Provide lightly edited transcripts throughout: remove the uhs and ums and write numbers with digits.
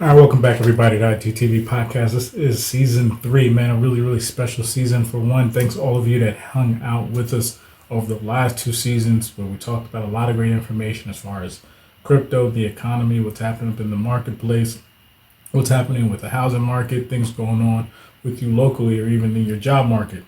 All right, welcome back, everybody, to ITUTv podcast. This is season 3, man. A really, really special season. For one, thanks all of you that hung out with us over the last 2 seasons, where we talked about a lot of great information as far as crypto, the economy, what's happening in the marketplace, what's happening with the housing market, things going on with you locally or even in your job market.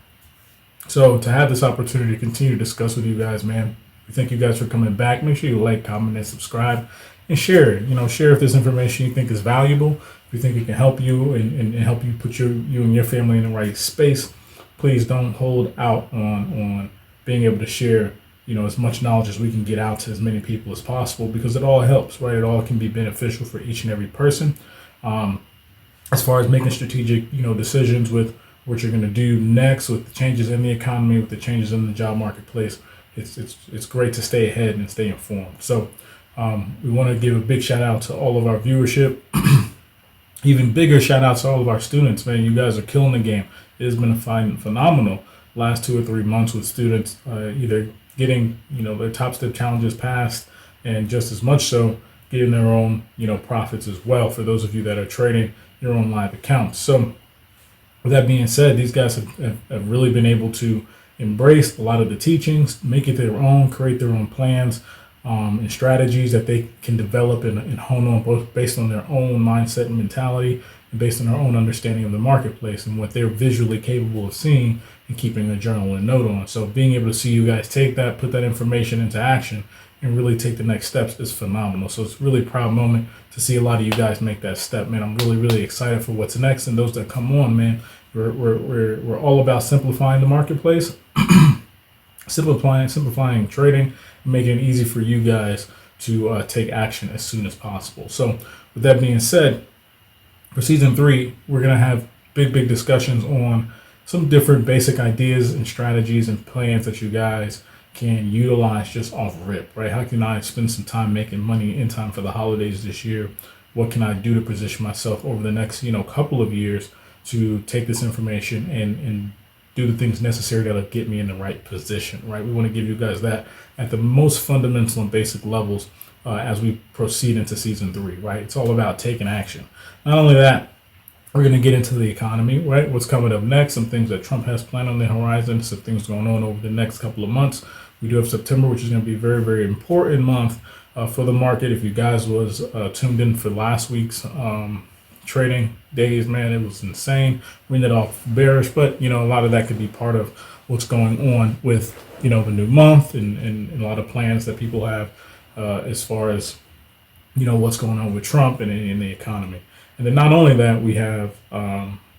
So to have this opportunity to continue to discuss with you guys, man, we thank you guys for coming back. Make sure you like, comment, and subscribe, and share it. Share if this information you think is valuable, if you think it can help you and help you put you and your family in the right space. Please don't hold out on being able to share, as much knowledge as we can get out to as many people as possible, because it all helps, right? It all can be beneficial for each and every person. As far as making strategic, decisions with what you're going to do next, with the changes in the economy, with the changes in the job marketplace, it's great to stay ahead and stay informed. So we want to give a big shout out to all of our viewership. Even bigger shout out to all of our students, man. You guys are killing the game. It has been phenomenal last 2 or 3 months with students either getting their top step challenges passed, and just as much so getting their own profits as well, for those of you that are trading your own live accounts. So with that being said, these guys have really been able to embrace a lot of the teachings, make it their own, create their own plans and strategies that they can develop and hone on, both based on their own mindset and mentality, and based on their own understanding of the marketplace and what they're visually capable of seeing and keeping a journal and note on. So being able to see you guys take that, put that information into action, and really take the next steps is phenomenal. So it's really a proud moment to see a lot of you guys make that step, man. I'm really, really excited for what's next, and those that come on, man. We're all about simplifying the marketplace, simplifying trading, and making it easy for you guys to take action as soon as possible. So with that being said, for season 3, we're gonna have big discussions on some different basic ideas and strategies and plans that you guys can utilize just off rip, right? How can I spend some time making money in time for the holidays this year? What can I do to position myself over the next, couple of years to take this information and do the things necessary that'll get me in the right position, right? We want to give you guys that at the most fundamental and basic levels as we proceed into season 3, right? It's all about taking action. Not only that, we're going to get into the economy, right? What's coming up next, some things that Trump has planned on the horizon, some things going on over the next couple of months. We do have September, which is going to be a very, very important month for the market. If you guys was tuned in for last week's trading days, man, it was insane. We ended off bearish, but a lot of that could be part of what's going on with the new month and a lot of plans that people have as far as what's going on with Trump and in the economy. And then not only that, we have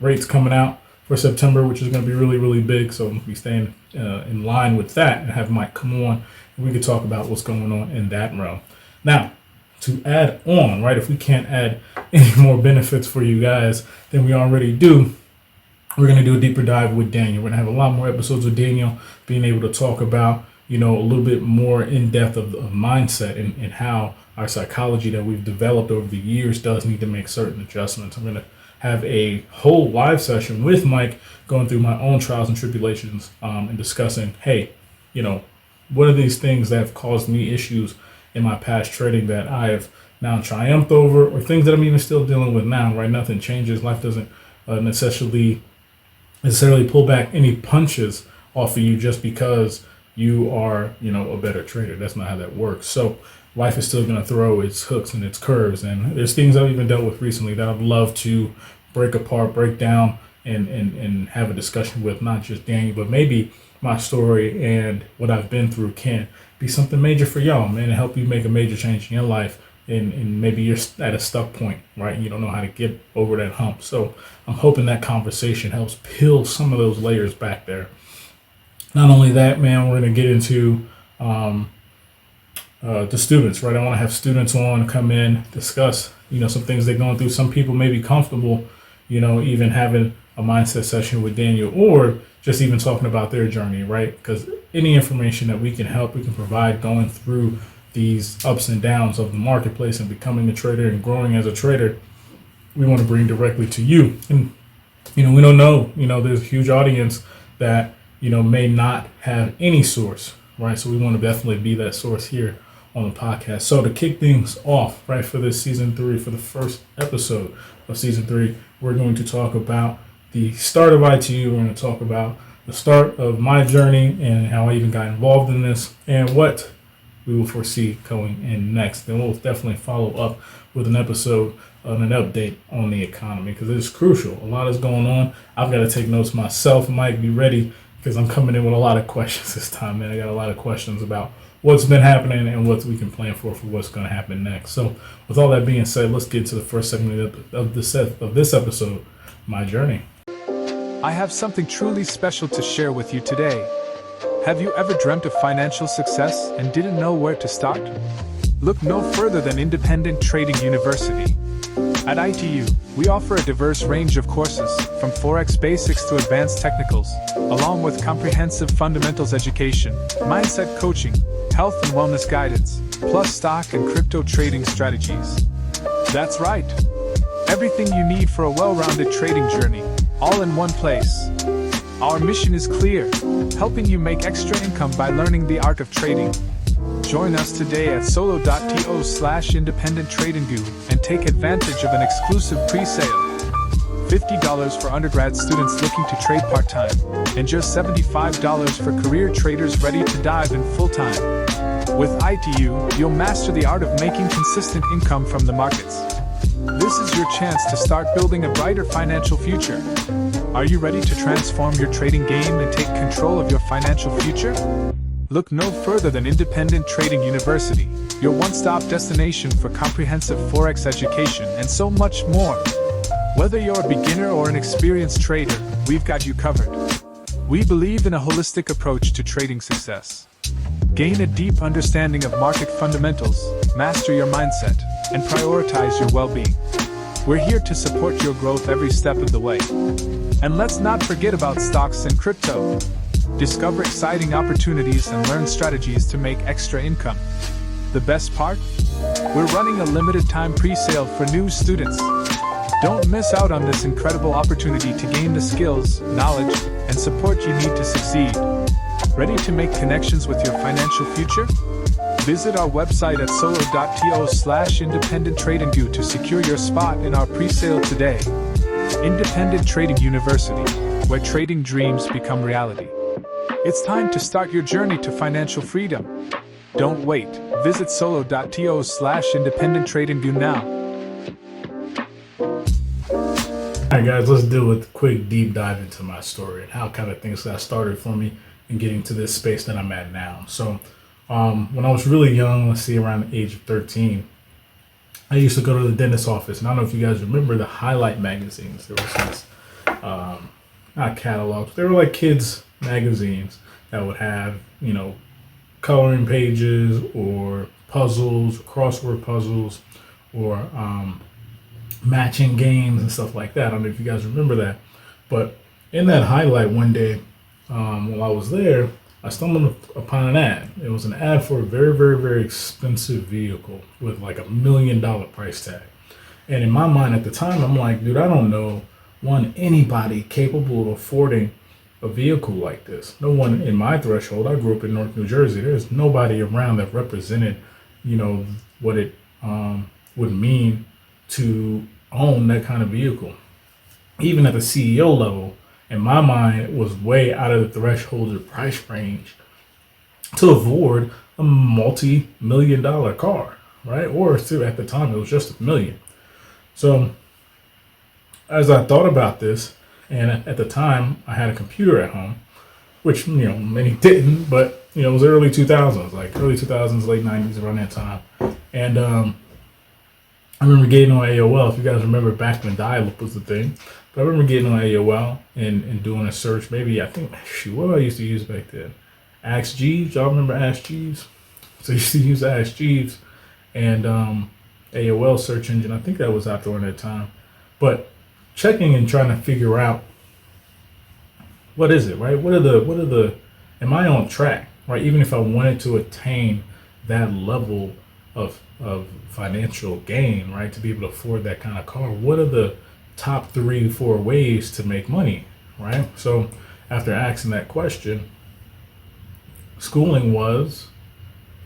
rates coming out for September, which is going to be really, really big. So we'll be staying in line with that and have Mike come on and we could talk about what's going on in that realm. Now, to add on, right, if we can't add any more benefits for you guys than we already do, we're going to do a deeper dive with Daniel. We're going to have a lot more episodes with Daniel, being able to talk about, a little bit more in depth of mindset and how our psychology that we've developed over the years does need to make certain adjustments. I'm going to have a whole live session with Mike going through my own trials and tribulations and discussing, hey, what are these things that have caused me issues in my past trading that I have now triumphed over, or things that I'm even still dealing with now, right? Nothing changes. Life doesn't necessarily pull back any punches off of you just because you are, a better trader. That's not how that works. So life is still going to throw its hooks and its curves. And there's things I've even dealt with recently that I'd love to break apart, break down, and have a discussion with not just Daniel, but maybe my story and what I've been through can be something major for y'all, man, and help you make a major change in your life. And maybe you're at a stuck point, right? You don't know how to get over that hump. So I'm hoping that conversation helps peel some of those layers back there. Not only that, man, we're going to get into the students, right? I want to have students on, come in, discuss, some things they're going through. Some people may be comfortable, even having a mindset session with Daniel, or just even talking about their journey, right? Because any information that we can provide going through these ups and downs of the marketplace and becoming a trader and growing as a trader, we want to bring directly to you. And, we don't know, there's a huge audience that, may not have any source, right? So we want to definitely be that source here on the podcast. So to kick things off, right, for this season 3, for the first episode of season 3, we're going to talk about the start of ITU. We're going to talk about the start of my journey and how I even got involved in this and what we will foresee going in next. Then we'll definitely follow up with an episode and an update on the economy because it is crucial. A lot is going on. I've got to take notes myself. Mike, be ready because I'm coming in with a lot of questions this time, man. I got a lot of questions about what's been happening and what we can plan for what's going to happen next. So with all that being said, let's get to the first segment of this episode, My Journey. I have something truly special to share with you today. Have you ever dreamt of financial success and didn't know where to start? Look no further than Independent Trading University. At ITU, we offer a diverse range of courses, from Forex basics to advanced technicals, along with comprehensive fundamentals education, mindset coaching, health and wellness guidance, plus stock and crypto trading strategies. That's right. Everything you need for a well-rounded trading journey, all in one place. Our mission is clear, helping you make extra income by learning the art of trading. Join us today at solo.to/independent-trading-guru and take advantage of an exclusive pre-sale. $50 for undergrad students looking to trade part-time, and just $75 for career traders ready to dive in full-time. With ITU, you'll master the art of making consistent income from the markets. This is your chance to start building a brighter financial future. Are you ready to transform your trading game and take control of your financial future? Look no further than Independent Trading University, your one-stop destination for comprehensive Forex education and so much more. Whether you're a beginner or an experienced trader, we've got you covered. We believe in a holistic approach to trading success. Gain a deep understanding of market fundamentals, master your mindset, and prioritize your well-being. We're here to support your growth every step of the way. And let's not forget about stocks and crypto. Discover exciting opportunities and learn strategies to make extra income. The best part? We're running a limited time pre-sale for new students. Don't miss out on this incredible opportunity to gain the skills, knowledge, and support you need to succeed. Ready to make connections with your financial future? Visit our website at solo.to/independent-trading-guru to secure your spot in our pre-sale today. Independent Trading University, where trading dreams become reality. It's time to start your journey to financial freedom. Don't wait. Visit solo.to/independent-trading-guru now. Alright guys, let's do a quick deep dive into my story and how kind of things got started for me in getting to this space that I'm at now. So when I was really young, let's see around the age of 13, I used to go to the dentist's office. And I don't know if you guys remember the Highlight magazines. There was these, not catalogs, they were like kids magazines that would have, coloring pages or puzzles, crossword puzzles, or matching games and stuff like that. I don't know if you guys remember that. But in that Highlight one day, while I was there, I stumbled upon an ad. It was an ad for a very, very, very expensive vehicle with like $1 million price tag. And in my mind at the time, I'm like, dude, I don't know anybody capable of affording a vehicle like this. No one in my threshold. I grew up in North New Jersey. There's nobody around that represented, what it would mean to own that kind of vehicle. Even at the CEO level, in my mind, it was way out of the threshold of price range to afford a multi-million-dollar car, right? Or at the time, it was just $1 million. So as I thought about this, and at the time, I had a computer at home, which, many didn't, but, it was early 2000s, like early 2000s, late 90s, around that time. And I remember getting on AOL, if you guys remember back when dial-up was the thing. But I remember getting on AOL and doing a search. What did I used to use back then? Ask Jeeves. Y'all remember Ask Jeeves? So I used to use Ask Jeeves and AOL search engine. I think that was out during that time. But checking and trying to figure out what is it, right? Am I on track, right? Even if I wanted to attain that level of financial gain, right? To be able to afford that kind of car, what are the top 3-4 ways to make money, right? So after asking that question, schooling was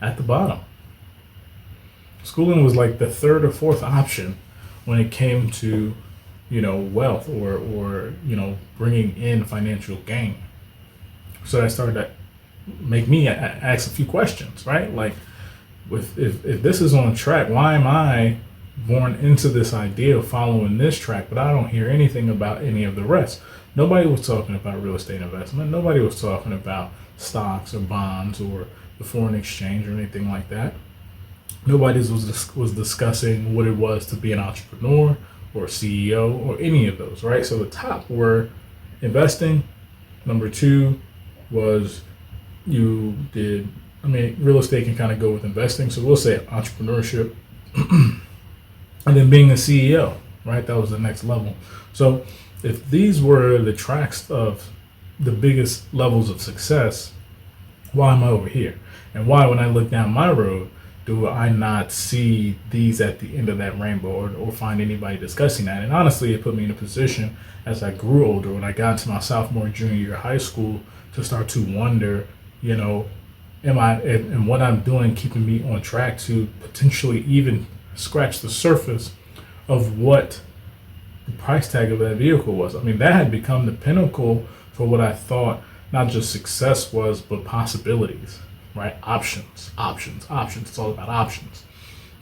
at the bottom. schooling was like the third or fourth option when it came to, wealth or bringing in financial gain. So that started to make me ask a few questions, right? Like, if this is on track, why am I born into this idea of following this track, but I don't hear anything about any of the rest? Nobody was talking about real estate investment. Nobody was talking about stocks or bonds or the foreign exchange or anything like that. Nobody was discussing what it was to be an entrepreneur or CEO or any of those, right? So the top were investing. Number two was real estate can kind of go with investing. So we'll say entrepreneurship. And then being a CEO, right? That was the next level. So if these were the tracks of the biggest levels of success, why am I over here? And why, when I look down my road, do I not see these at the end of that rainbow or find anybody discussing that? And honestly, it put me in a position as I grew older, when I got into my sophomore and junior year of high school, to start to wonder, and what I'm doing keeping me on track to potentially even scratch the surface of what the price tag of that vehicle was. I mean, that had become the pinnacle for what I thought not just success was, but possibilities, right? Options. It's all about options.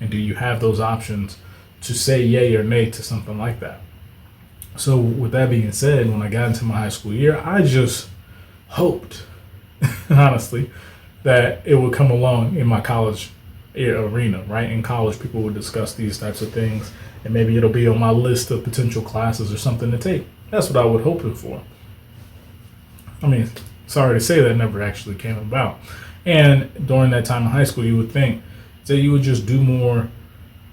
And do you have those options to say yay or nay to something like that? So with that being said, when I got into my high school year, I just hoped, honestly, that it would come along in my college arena, right? In college, people would discuss these types of things, and maybe it'll be on my list of potential classes or something to take. That's what I would hope it for. I mean, sorry to say, that never actually came about. And during that time in high school, you would think that you would just do more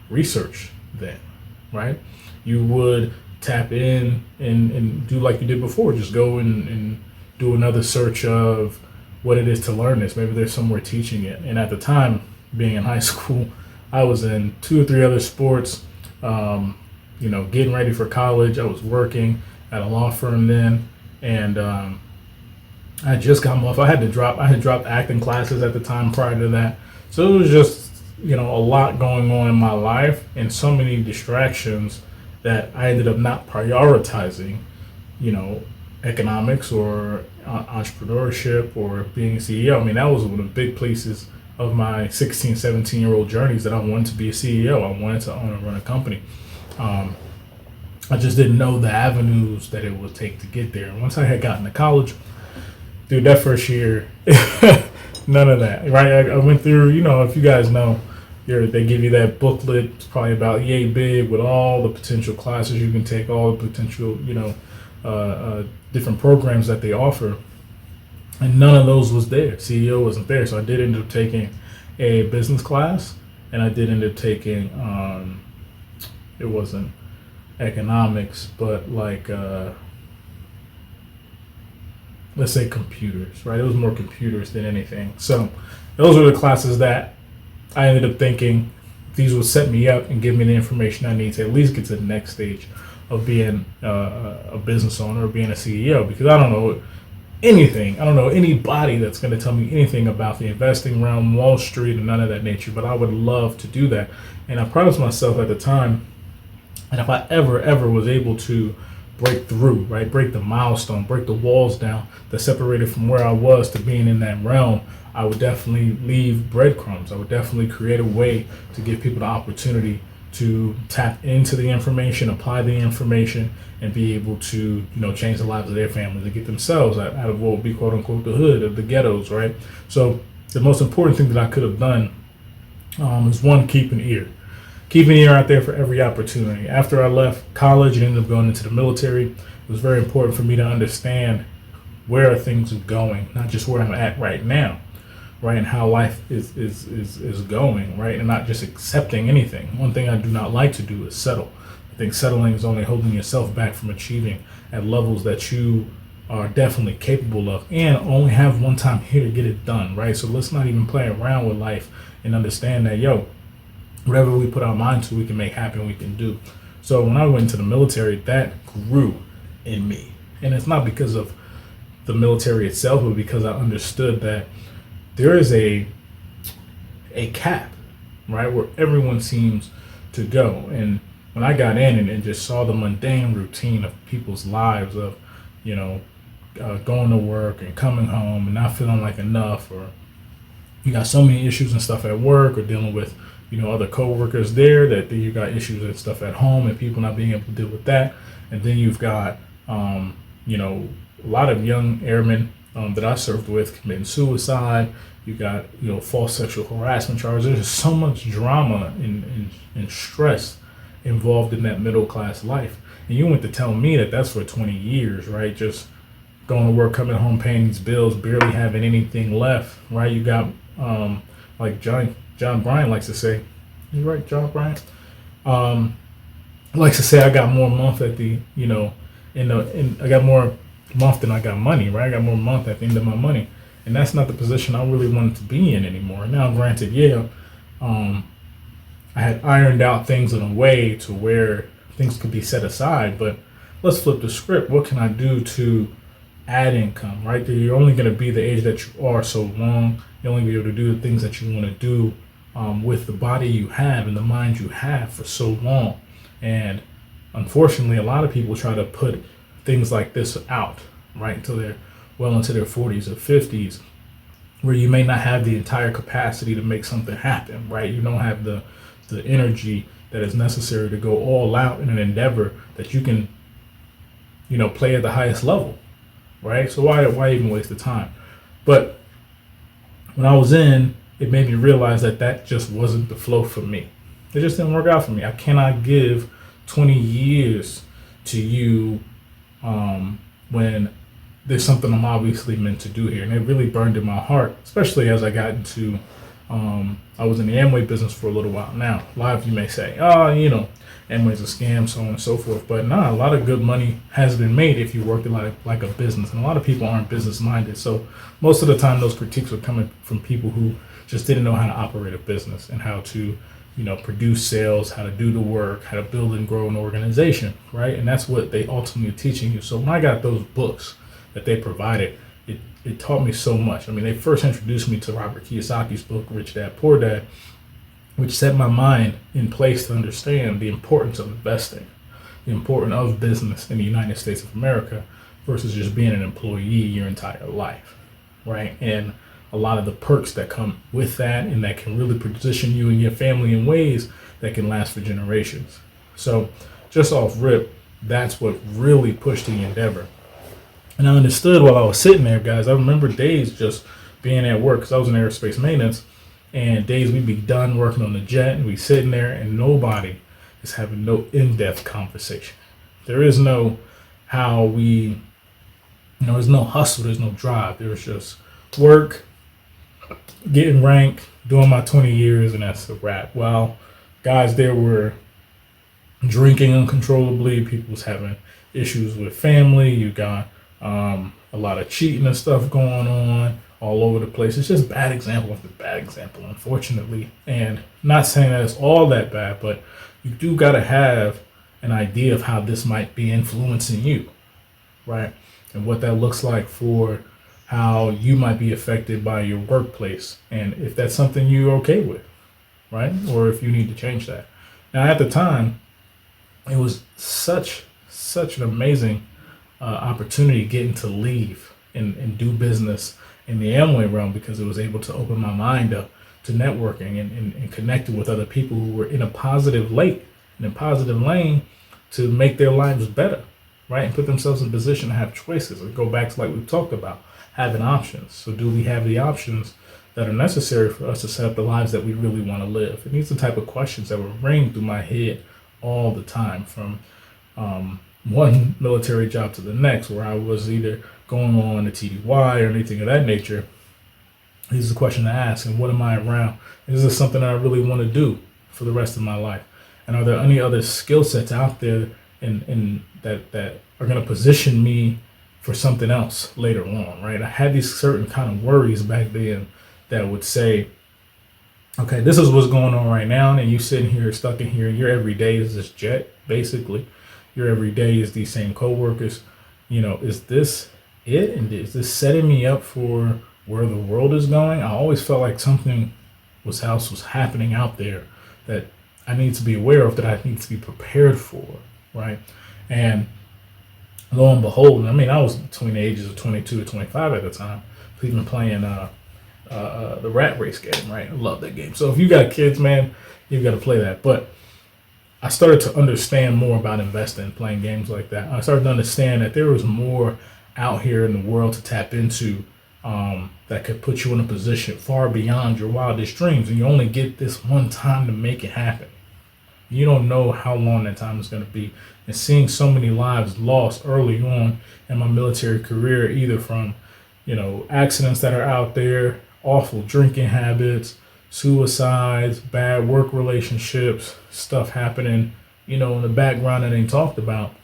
research then, right? You would tap in and do like you did before, just go and do another search of what it is to learn this. Maybe there's somewhere teaching it. And at the time, being in high school, I was in 2 or 3 other sports, getting ready for college. I was working at a law firm then, and I just got off. I had dropped acting classes at the time prior to that. So it was just, a lot going on in my life and so many distractions that I ended up not prioritizing, economics or entrepreneurship or being a CEO. I mean, that was one of the big places of my 16, 17-year-old journeys, that I wanted to be a CEO. I wanted to own and run a company. I just didn't know the avenues that it would take to get there. And once I had gotten to college, dude, that first year, none of that, right? I went through, if you guys know, they give you that booklet. It's probably about yay big with all the potential classes you can take, all the potential, different programs that they offer. And none of those was there. CEO wasn't there. So I did end up taking a business class, and I did end up taking, it wasn't economics, but like, let's say computers, right? It was more computers than anything. So those were the classes that I ended up thinking these would set me up and give me the information I need to at least get to the next stage of being a business owner or being a CEO, because I don't know anything. I don't know anybody that's going to tell me anything about the investing realm, Wall Street, and none of that nature, but I would love to do that. And I promised myself at the time, and if I ever was able to break through, right, break the milestone, break the walls down that separated from where I was to being in that realm, I would definitely leave breadcrumbs. I would definitely create a way to give people the opportunity to tap into the information, apply the information, and be able to, change the lives of their families, to get themselves out of what would be quote unquote the hood, of the ghettos, right? So the most important thing that I could have done is, one, keep an ear. Keep an ear out there for every opportunity. After I left college and ended up going into the military, it was very important for me to understand where things are going, not just where I'm at right now, right, and how life is going, right, and not just accepting anything. One thing I do not like to do is settle. I think settling is only holding yourself back from achieving at levels that you are definitely capable of, and only have one time here to get it done, right? So let's not even play around with life and understand that, whatever we put our mind to, we can make happen, we can do. So when I went into the military, that grew in me. And it's not because of the military itself, but because I understood that there is a cap right? Where everyone seems to go. And when I got in and just saw the mundane routine of people's lives of, you know, going to work and coming home and not feeling like enough, or you got so many issues and stuff at work, or dealing with, you know, other coworkers there, that then you got issues and stuff at home and people not being able to deal with that. And then you've got, you know, a lot of young airmen that I served with committing suicide. You got, you know, false sexual harassment charges. There's just so much drama and stress involved in that middle class life. And you went to tell me that that's for 20 years, right? Just going to work, coming home, paying these bills, barely having anything left, right? You got, like John Bryant likes to say, you right, John Bryant? Likes to say, I got more month at the, you know, I got more month than I got money, right? I got more month at the end of my money. And that's not the position I really wanted to be in anymore. Now, granted, yeah, I had ironed out things in a way to where things could be set aside, but let's flip the script. What can I do to add income, right? You're only going to be the age that you are so long. You'll only be able to do the things that you want to do with the body you have and the mind you have for so long. And unfortunately, a lot of people try to put things like this out, right, until they're well into their 40s or 50s, where you may not have the entire capacity to make something happen, right? You don't have the energy that is necessary to go all out in an endeavor that you can, you know, play at the highest level, right? So why even waste the time? But when I was in, it made me realize that just wasn't the flow for me. It just didn't work out for me. I cannot give 20 years to you when there's something I'm obviously meant to do here. And it really burned in my heart, especially as I got into, I was in the Amway business for a little while. Now, a lot of you may say, oh, you know, Amway's a scam, so on and so forth. But a lot of good money has been made if you work it like a business. And a lot of people aren't business minded. So most of the time, those critiques are coming from people who just didn't know how to operate a business and how to, you know, produce sales, how to do the work, how to build and grow an organization, right? And that's what they ultimately are teaching you. So when I got those books that they provided, it taught me so much. I mean, they first introduced me to Robert Kiyosaki's book, Rich Dad, Poor Dad, which set my mind in place to understand the importance of investing, the importance of business in the United States of America versus just being an employee your entire life, right? And a lot of the perks that come with that, and that can really position you and your family in ways that can last for generations. So just off rip, that's what really pushed the endeavor. And I understood while I was sitting there, guys. I remember days just being at work, because I was in aerospace maintenance, and days we'd be done working on the jet and we sitting there and nobody is having no in-depth conversation. There is no how we, you know, there's no hustle, there's no drive. There's just work, getting rank, doing my 20 years, and that's a wrap. Well, guys, there were drinking uncontrollably. People was having issues with family. You got a lot of cheating and stuff going on all over the place. It's just bad example after bad example, unfortunately. And not saying that it's all that bad, but you do got to have an idea of how this might be influencing you, right? And what that looks like for how you might be affected by your workplace, and if that's something you're okay with, right? Or if you need to change that. Now, at the time, it was such an amazing opportunity getting to leave and do business in the Amway realm, because it was able to open my mind up to networking and connecting with other people who were in a positive lane to make their lives better, right? And put themselves in a position to have choices, and go back to like we've talked about, having options. So do we have the options that are necessary for us to set up the lives that we really want to live? And these are the type of questions that were ringing through my head all the time, from one military job to the next, where I was either going on the TDY or anything of that nature. This is a question to ask, and what am I around? Is this something that I really want to do for the rest of my life? And are there any other skill sets out there in that are going to position me for something else later on, right? I had these certain kind of worries back then that would say, okay, this is what's going on right now, and you sitting here stuck in here, and your everyday is this jet, basically. Your everyday is these same coworkers. You know, is this it? And is this setting me up for where the world is going? I always felt like something what else was happening out there that I need to be aware of, that I need to be prepared for, right? And lo and behold, I mean, I was between the ages of 22 to 25 at the time, even playing the rat race game, right? I love that game. So if you got kids, man, you've got to play that. But I started to understand more about investing, playing games like that. I started to understand that there was more out here in the world to tap into, that could put you in a position far beyond your wildest dreams. And you only get this one time to make it happen. You don't know how long that time is going to be. And seeing so many lives lost early on in my military career, either from, accidents that are out there, awful drinking habits, suicides, bad work relationships, stuff happening, in the background that ain't talked about.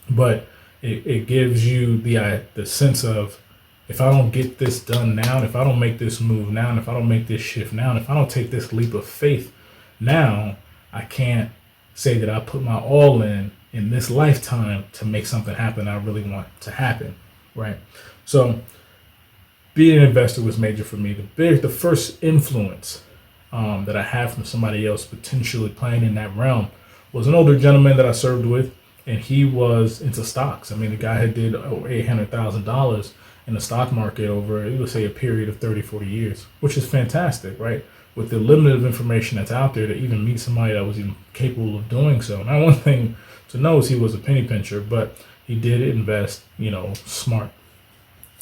But it gives you the sense of, if I don't get this done now, if I don't make this move now, and if I don't make this shift now, and if I don't take this leap of faith now, I can't say that I put my all in this lifetime to make something happen I really want to happen, right? So being an investor was major for me. The first influence that I had from somebody else potentially playing in that realm was an older gentleman that I served with, and he was into stocks. I mean, the guy had did over $800,000 in the stock market over, let's say, a period of 30, 40 years, which is fantastic, right? With the limited of information that's out there, to even meet somebody that was even capable of doing so. Now, one thing to know is he was a penny pincher, but he did invest, smart,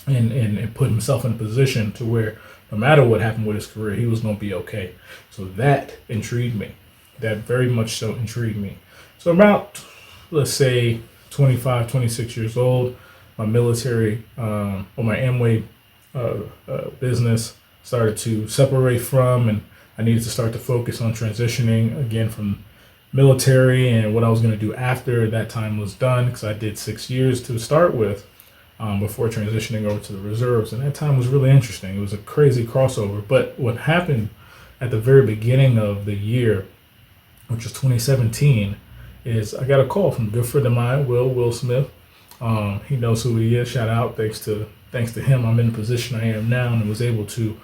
and put himself in a position to where no matter what happened with his career, he was going to be okay. So that intrigued me. That very much so intrigued me. So about, let's say, 25, 26 years old, my military, or my Amway business started to separate from, and I needed to start to focus on transitioning again from military and what I was going to do after that time was done, because I did 6 years to start with, before transitioning over to the reserves. And that time was really interesting. It was a crazy crossover. But what happened at the very beginning of the year, which was 2017, is I got a call from a good friend of mine, Will Smith. He knows who he is. Shout out. Thanks to him, I'm in the position I am now, and was able to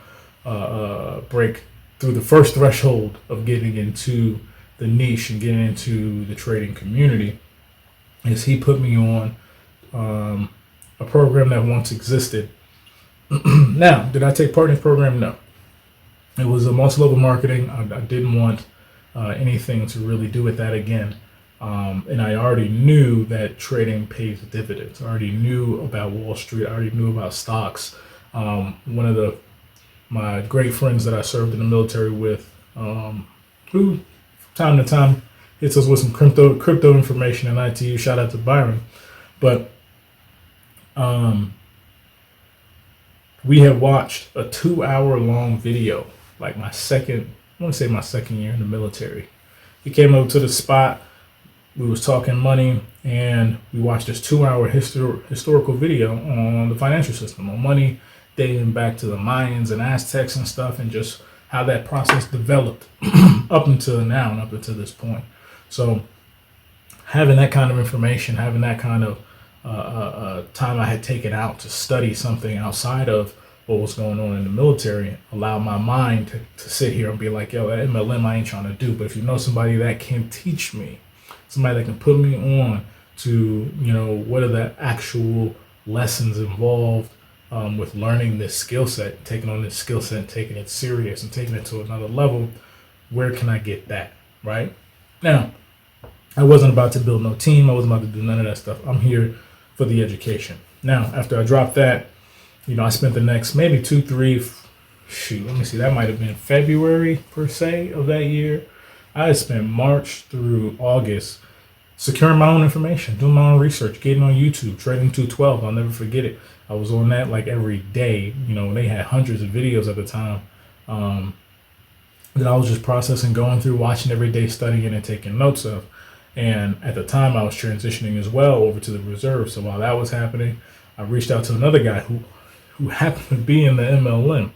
break through the first threshold of getting into the niche and getting into the trading community. Is he put me on a program that once existed. Now, did I take part in this program? No. It was a multi-level marketing. I didn't want anything to really do with that again. And I already knew that trading pays dividends. I already knew about Wall Street. I already knew about stocks. One of my great friends that I served in the military with, who from time to time hits us with some crypto information in ITU. Shout out to Byron. But we had watched a 2-hour-long video, like my second year in the military. He came over to the spot. We was talking money, and we watched this 2-hour historical video on the financial system, on money, dating back to the Mayans and Aztecs and stuff, and just how that process developed up until now and up until this point. So having that kind of information, having that kind of time I had taken out to study something outside of what was going on in the military allowed my mind to sit here and be like, yo, that MLM I ain't trying to do. But if you know somebody that can teach me, somebody that can put me on to, what are the actual lessons involved with learning this skill set, taking on this skill set, taking it serious and taking it to another level, where can I get that, right? Now, I wasn't about to build no team. I wasn't about to do none of that stuff. I'm here for the education. Now, after I dropped that, I spent the next maybe that might have been February per se of that year. I spent March through August securing my own information, doing my own research, getting on YouTube, Trading 212. I'll never forget it. I was on that like every day. They had hundreds of videos at the time that I was just processing, going through, watching every day, studying and taking notes of. And at the time, I was transitioning as well over to the reserve. So while that was happening, I reached out to another guy who happened to be in the MLM.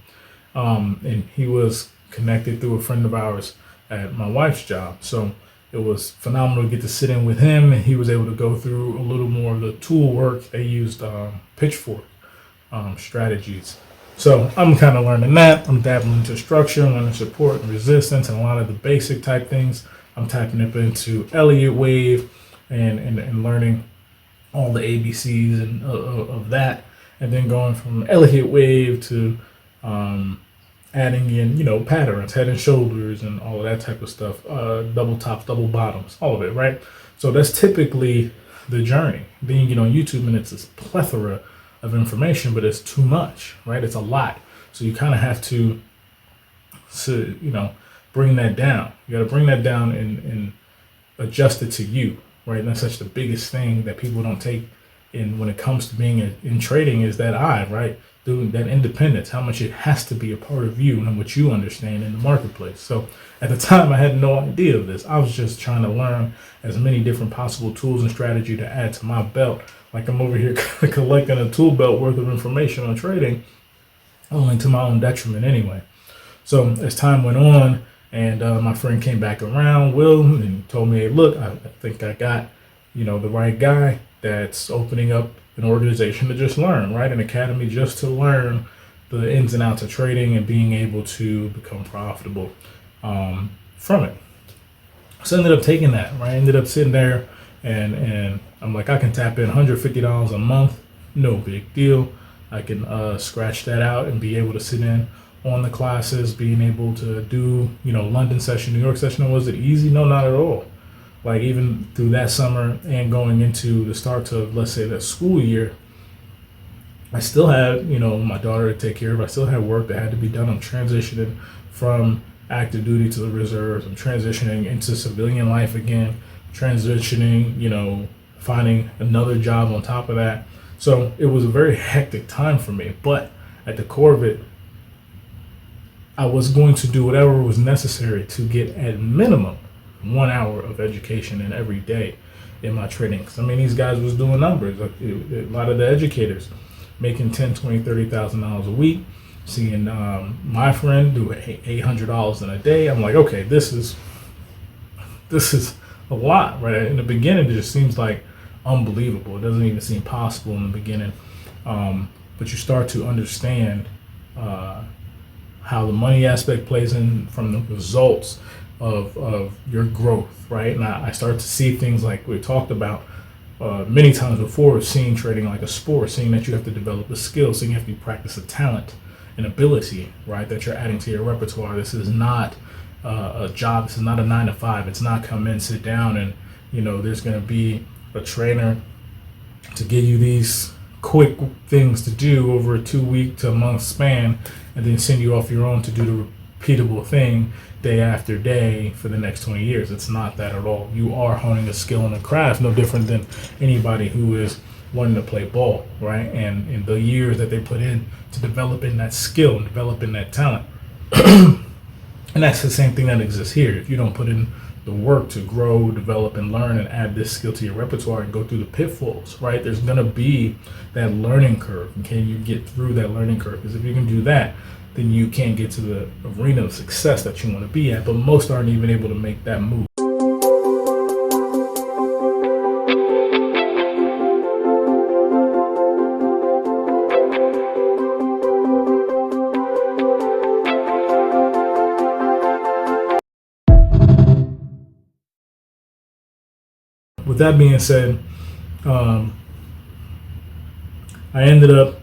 And he was connected through a friend of ours at my wife's job. So it was phenomenal to get to sit in with him, and he was able to go through a little more of the tool work. They used Pitchfork strategies. So I'm kind of learning that. I'm dabbling into structure, learning support and resistance, and a lot of the basic type things. I'm tapping up into Elliott wave and learning all the ABCs and of that, and then going from Elliott wave to adding in, patterns, head and shoulders, and all of that type of stuff, double tops, double bottoms, all of it, right? So that's typically the journey. Then you get on YouTube and it's this plethora of information, but it's too much, right? It's a lot. So you kind of have to bring that down. You got to bring that down and adjust it to you, right? And that's such the biggest thing that people don't take in when it comes to being in trading is that right? Doing that independence, how much it has to be a part of you and what you understand in the marketplace. So at the time, I had no idea of this. I was just trying to learn as many different possible tools and strategy to add to my belt. Like I'm over here collecting a tool belt worth of information on trading, only to my own detriment anyway. So as time went on, and my friend came back around, Will, and told me, hey, look, I think I got, the right guy that's opening up an organization to just learn, right? An academy just to learn the ins and outs of trading and being able to become profitable from it. So I ended up taking that, right? I ended up sitting there and I'm like, I can tap in $150 a month, no big deal. I can scratch that out and be able to sit in on the classes, being able to do, London session, New York session. Was it easy? No, not at all. Like even through that summer and going into the start of, let's say, the school year, I still had, my daughter to take care of. I still had work that had to be done. I'm transitioning from active duty to the reserves. I'm transitioning into civilian life again, transitioning, finding another job on top of that. So it was a very hectic time for me. But at the core of it, I was going to do whatever was necessary to get at minimum 1 hour of education in every day in my trading. Because these guys was doing numbers. Like, a lot of the educators making $10,000, $20,000, $30,000 a week. Seeing my friend do $800 in a day. I'm like, okay, this is a lot, right? In the beginning, it just seems like unbelievable. It doesn't even seem possible in the beginning. But you start to understand how the money aspect plays in from the results of your growth, right? And I start to see things like we talked about many times before, seeing trading like a sport, seeing that you have to develop a skill, seeing you have to practice a talent, an ability, right, that you're adding to your repertoire. This is not a job. This is not a 9 to 5. It's not come in, sit down, and there's going to be a trainer to give you these quick things to do over a 2-week to a month span, and then send you off your own to do the repeatable thing day after day for the next 20 years. It's not that at all. You are honing a skill and a craft, no different than anybody who is wanting to play ball, right? And the years that they put in to developing that skill and developing that talent. And that's the same thing that exists here. If you don't put in the work to grow, develop, and learn and add this skill to your repertoire and go through the pitfalls, right? There's going to be that learning curve. And can you get through that learning curve? Because if you can do that, then you can get to the arena of success that you want to be at. But most aren't even able to make that move. With that being said, I ended up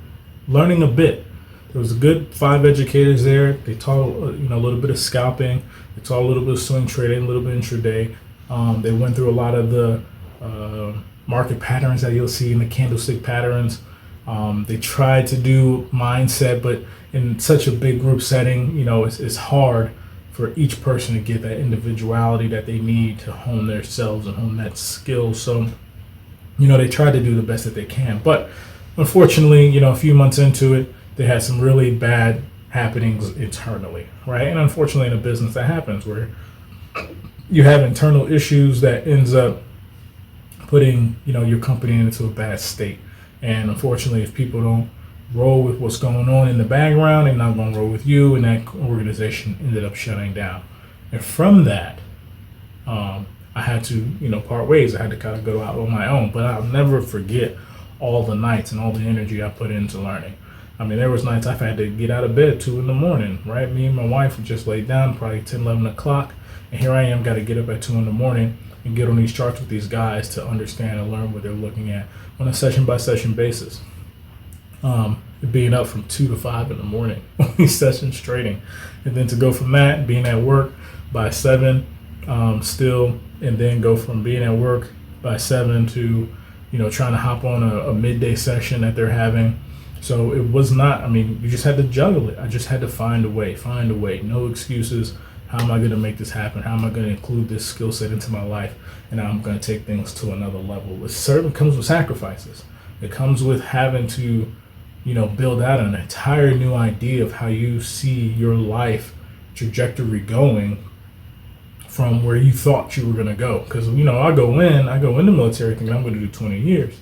learning a bit. There was a good 5 educators there. They taught a little bit of scalping. They taught a little bit of swing trading, a little bit intraday. They went through a lot of the market patterns that you'll see in the candlestick patterns. They tried to do mindset, but in such a big group setting, it's hard for each person to get that individuality that they need to hone their selves and hone that skill. So, they try to do the best that they can. But unfortunately, a few months into it, they had some really bad happenings internally, right? And unfortunately in a business that happens where you have internal issues that ends up putting, your company into a bad state. And unfortunately, if people don't roll with what's going on in the background, they're not going to roll with you, and that organization ended up shutting down. And from that, I had to, part ways. I had to kind of go out on my own. But I'll never forget all the nights and all the energy I put into learning. I mean, there was nights I've had to get out of bed 2 in the morning, right? Me and my wife would just lay down probably 10, 11 o'clock. And here I am, got to get up at 2 in the morning and get on these charts with these guys to understand and learn what they're looking at on a session by session basis. Being up from 2 to 5 in the morning on these sessions trading. And then to go from that, being at work by 7 still, and then go from being at work by 7 to, trying to hop on a midday session that they're having. So it was not, you just had to juggle it. I just had to find a way, no excuses. How am I going to make this happen? How am I going to include this skill set into my life? And I'm going to take things to another level. It certainly comes with sacrifices. It comes with having to, build out an entire new idea of how you see your life trajectory going from where you thought you were going to go. Because, I go in the military thinking I'm going to do 20 years.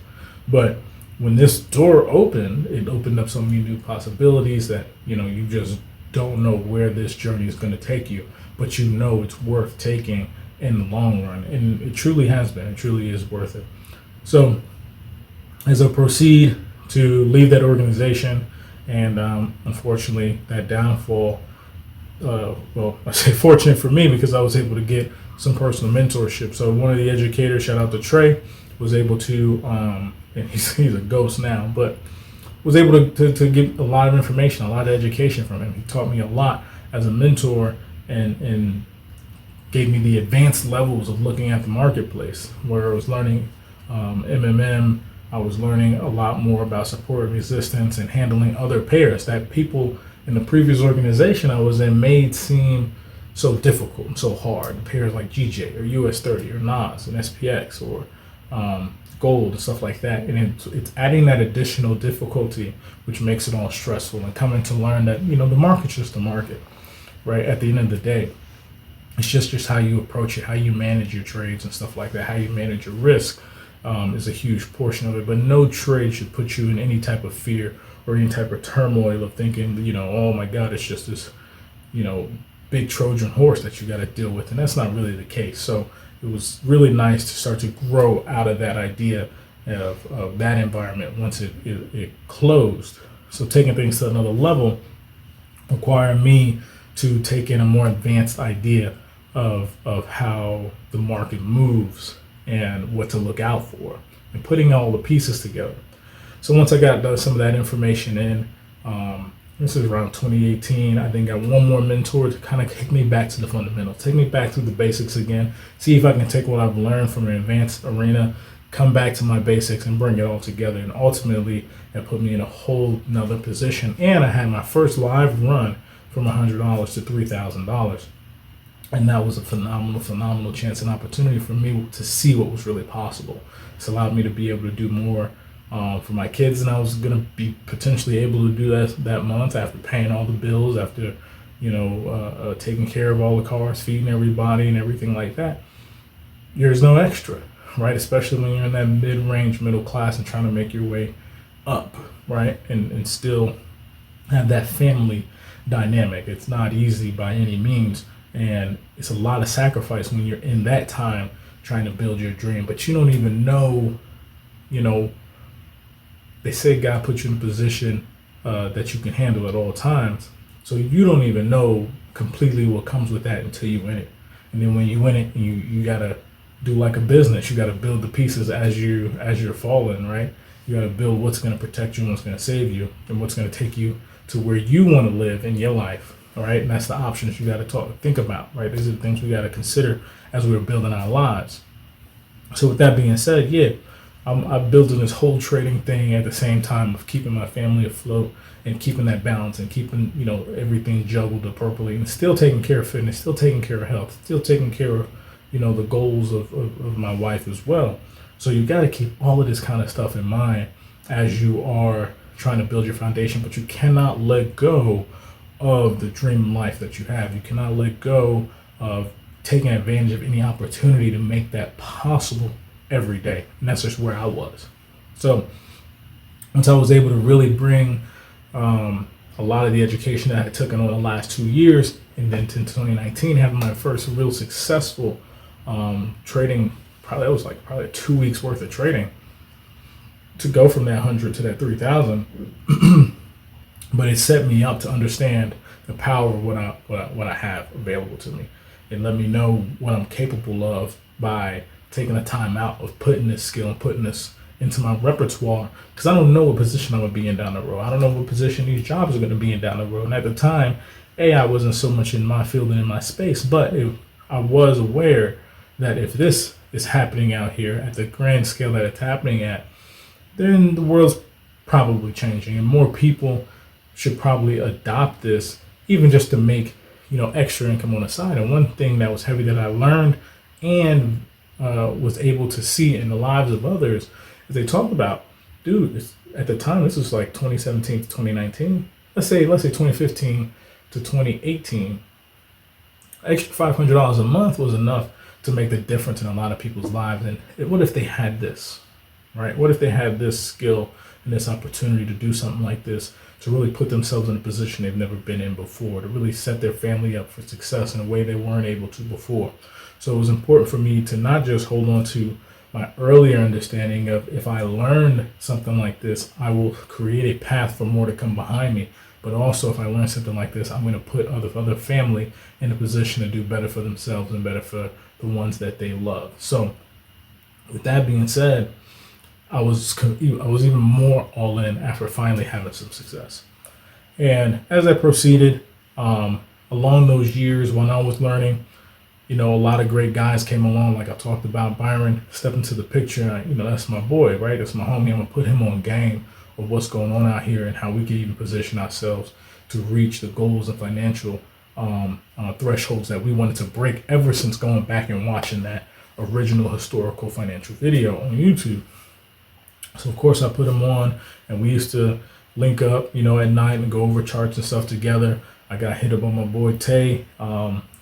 But when this door opened, it opened up so many new possibilities that, you just don't know where this journey is going to take you, but it's worth taking in the long run. And it truly has been. It truly is worth it. So as I proceed to leave that organization, and unfortunately that downfall, I say fortunate for me because I was able to get some personal mentorship. So one of the educators, shout out to Trey, was able to, and he's a ghost now, but was able to get a lot of information, a lot of education from him. He taught me a lot as a mentor and gave me the advanced levels of looking at the marketplace, where I was learning MMM. I was learning a lot more about support and resistance and handling other pairs that people in the previous organization I was in made seem so difficult and so hard. Pairs like GJ or US30 or NAS and SPX or gold and stuff like that. And it's adding that additional difficulty, which makes it all stressful, and coming to learn that, the market's just the market, right? At the end of the day, it's just how you approach it, how you manage your trades and stuff like that, how you manage your risk is a huge portion of it. But no trade should put you in any type of fear or any type of turmoil of thinking, oh my God, it's just this, big Trojan horse that you got to deal with. And that's not really the case. So it was really nice to start to grow out of that idea of that environment once it closed. So taking things to another level required me to take in a more advanced idea of how the market moves and what to look out for, and putting all the pieces together. So once I got some of that information in, this is around 2018, I then got one more mentor to kind of kick me back to the fundamentals, take me back to the basics again, see if I can take what I've learned from an advanced arena, come back to my basics and bring it all together. And ultimately, that put me in a whole nother position. And I had my first live run from $100 to $3,000. And that was a phenomenal chance and opportunity for me to see what was really possible. It's allowed me to be able to do more for my kids, and I was going to be potentially able to do that month after paying all the bills, after taking care of all the cars, feeding everybody and everything like that. There's no extra, right? Especially when you're in that mid-range middle class and trying to make your way up, right? And still have that family dynamic. It's not easy by any means. And it's a lot of sacrifice when you're in that time trying to build your dream, but you don't even know, they say God put you in a position that you can handle at all times. So you don't even know completely what comes with that until you win it. And then when you win it, you got to do like a business. You got to build the pieces as you're falling, right? You got to build what's going to protect you and what's going to save you and what's going to take you to where you want to live in your life. All right, and that's the options you got to think about, right? These are the things we got to consider as we're building our lives. So with that being said, I'm building this whole trading thing at the same time of keeping my family afloat and keeping that balance and keeping, everything juggled appropriately, and still taking care of fitness, still taking care of health, still taking care of, the goals of my wife as well. So you got to keep all of this kind of stuff in mind as you are trying to build your foundation, but you cannot let go of the dream life that you have. You cannot let go of taking advantage of any opportunity to make that possible every day. And that's just where I was. So once I was able to really bring a lot of the education that I had taken on the last 2 years, and then in 2019 having my first real successful trading, probably a 2 weeks worth of trading, to go from that 100 to that 3,000 but it set me up to understand the power of what I have available to me. It let me know what I'm capable of by taking the time out of putting this skill and putting this into my repertoire, because I don't know what position I'm gonna be in down the road. I don't know what position these jobs are gonna be in down the road. And at the time, AI wasn't so much in my field and in my space, but I was aware that if this is happening out here at the grand scale that it's happening at, then the world's probably changing, and more people should probably adopt this, even just to make extra income on the side. And one thing that was heavy that I learned and was able to see in the lives of others is they talked about, dude, at the time, this was like 2017 to 2019. Let's say 2015 to 2018. Extra $500 a month was enough to make the difference in a lot of people's lives. And what if they had this, right? What if they had this skill and this opportunity to do something like this, to really put themselves in a position they've never been in before, to really set their family up for success in a way they weren't able to before. So it was important for me to not just hold on to my earlier understanding of, if I learn something like this, I will create a path for more to come behind me. But also, if I learn something like this, I'm going to put other family in a position to do better for themselves and better for the ones that they love. So with that being said, I was even more all in after finally having some success. And as I proceeded along those years when I was learning, a lot of great guys came along. Like I talked about, Byron stepped into the picture. That's my boy, right? That's my homie. I'm gonna put him on game of what's going on out here and how we can even position ourselves to reach the goals and financial thresholds that we wanted to break ever since going back and watching that original historical financial video on YouTube. So of course I put him on, and we used to link up, at night and go over charts and stuff together. I got hit up on my boy Tay.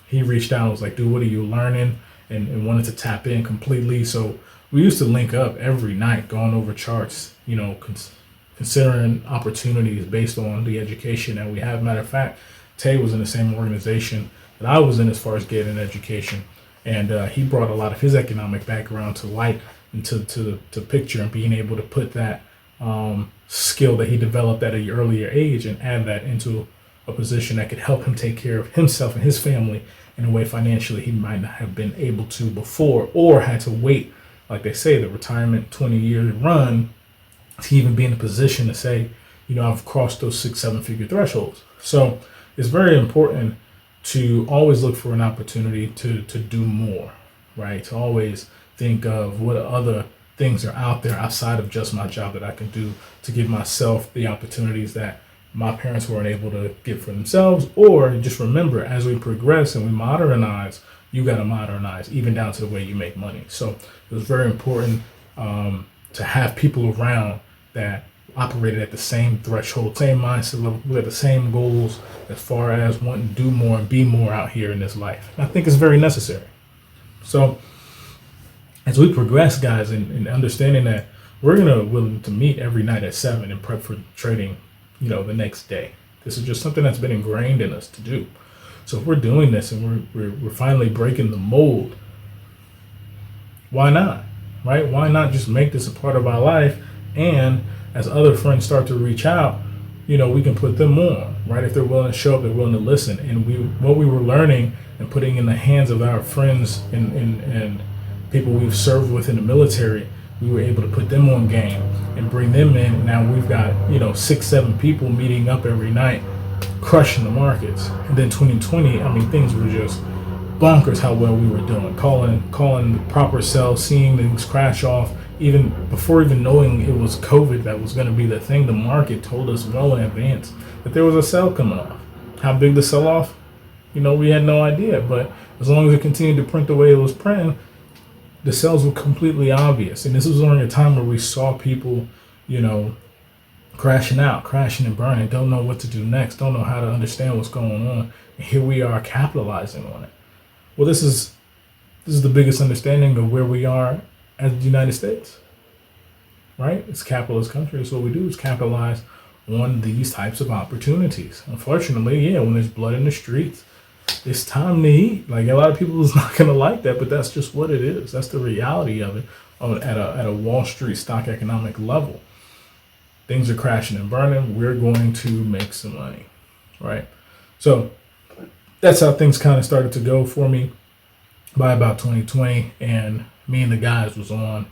He reached out and was like, dude, what are you learning? And wanted to tap in completely. So we used to link up every night going over charts, considering opportunities based on the education that we have. Matter of fact, Tay was in the same organization that I was in as far as getting an education. And he brought a lot of his economic background to light and to picture, and being able to put that skill that he developed at an earlier age and add that into a position that could help him take care of himself and his family in a way financially he might not have been able to before, or had to wait, like they say, the retirement 20-year run, to even be in a position to say, I've crossed those 6-7 figure thresholds. So it's very important to always look for an opportunity to do more, right? To always think of what other things are out there outside of just my job that I can do to give myself the opportunities that my parents weren't able to get for themselves. Or just remember, as we progress and we modernize, you got to modernize even down to the way you make money. So it was very important to have people around that operated at the same threshold, same mindset level, with the same goals as far as wanting to do more and be more out here in this life. And I think it's very necessary. So as we progress, guys, in understanding that we're willing to meet every night at 7 and prep for trading, the next day. This is just something that's been ingrained in us to do. So if we're doing this and we're finally breaking the mold, why not, right? Why not just make this a part of our life? And as other friends start to reach out, we can put them on, right? If they're willing to show up, they're willing to listen. And what we were learning and putting in the hands of our friends and people we've served with in the military, we were able to put them on game and bring them in. Now we've got 6-7 people meeting up every night, crushing the markets. And then 2020, things were just bonkers how well we were doing, calling the proper sell, seeing things crash off. Even before even knowing it was COVID that was going to be the thing, the market told us well in advance that there was a sell coming off. How big the sell off, we had no idea. But as long as it continued to print the way it was printing, the sales were completely obvious. And this was during a time where we saw people, crashing and burning, don't know what to do next, don't know how to understand what's going on. And here we are capitalizing on it. Well, this is the biggest understanding of where we are as the United States, right? It's a capitalist country. So what we do is capitalize on these types of opportunities. Unfortunately, when there's blood in the streets, it's time to eat. Like, a lot of people is not going to like that, but that's just what it is. That's the reality of it at a Wall Street stock economic level. things are crashing and burning. We're going to make some money, right? So that's how things kind of started to go for me by about 2020. And me and the guys was on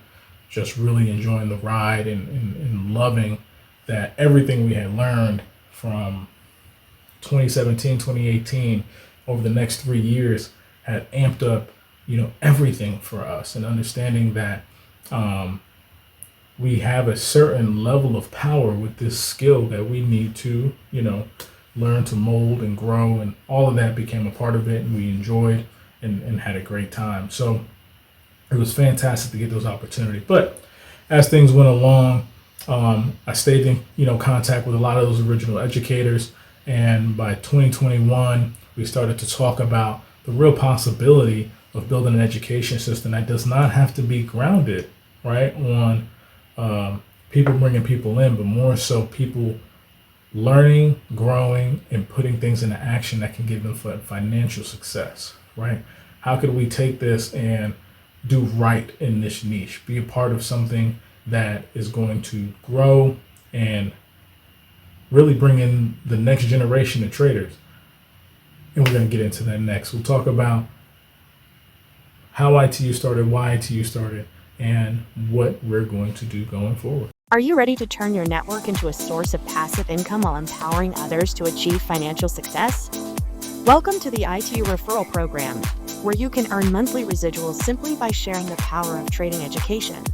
just really enjoying the ride and loving that everything we had learned from 2017, 2018 over the next 3 years had amped up, everything for us, and understanding that we have a certain level of power with this skill that we need to, learn to mold and grow, and all of that became a part of it, and we enjoyed and had a great time. So it was fantastic to get those opportunities. But as things went along, I stayed in contact with a lot of those original educators, and by 2021 we started to talk about the real possibility of building an education system that does not have to be grounded right on people bringing people in, but more so people learning, growing, and putting things into action that can give them financial success, right? How could we take this and do right in this niche, be a part of something that is going to grow and really bring in the next generation of traders? And we're going to get into that next. We'll talk about how ITU started, why ITU started, and what we're going to do going forward. Are you ready to turn your network into a source of passive income while empowering others to achieve financial success? Welcome to the ITU referral program, where you can earn monthly residuals simply by sharing the power of trading education.